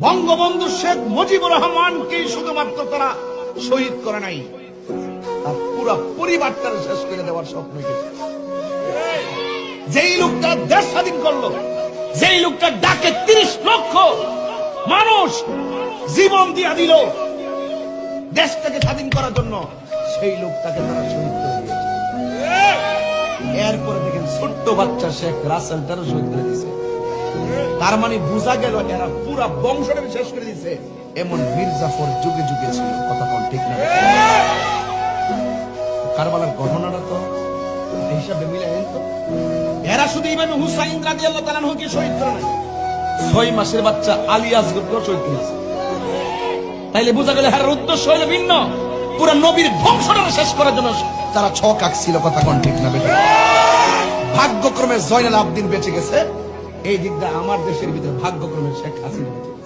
বঙ্গবন্ধু শেখ মুজিবুর রহমানকে শুধুমাত্র তারা শহীদ করে নাই, তার পুরা পরিবারটাকে শেষ করে দেওয়ার স্বপ্ন দেখেছে। যেই লোকটা দেশ স্বাধীন করলো, যেই লোকটা ডাকে 30 লক্ষ মানুষ জীবন দিয়া দিল দেশটাকে স্বাধীন করার জন্য, সেই লোকটাকে তারা শহীদ করে দিয়েছে। এরপরে দেখেন ছোট্ট বাচ্চা শেখ রাসেলটারও শহীদ করে দিয়েছে। তার মানে বোঝা গেল এরা পুরা বংশটাকে শেষ করে দিয়েছে। এমন মীর জাফর যুগে যুগে ছিল, কথা কোন ঠিক না? কারবালার ঘটনাটা তো হিসাবে মিলে তো এরা শুধু ইমাম হুসাইন রাদিয়াল্লাহু তাআলা আনহুকে শহীদ করে নাই, 6 মাসের বাচ্চা আলী আসগরকেও শহীদ করেছে। তাইলে বোঝা গেল এর উদ্দেশ্য হলো ভিন্ন, পুরো নবীর বংশটাকে শেষ করার জন্য তারা ছক আঁকছিল, কথা কোন ঠিক না? ভাগ্যক্রমে জয়নাল আবদিন বেঁচে গেছে, এই দিকটা আমার দেশের ভিতরে ভাগ্যক্রমে শেখ হাসিনা।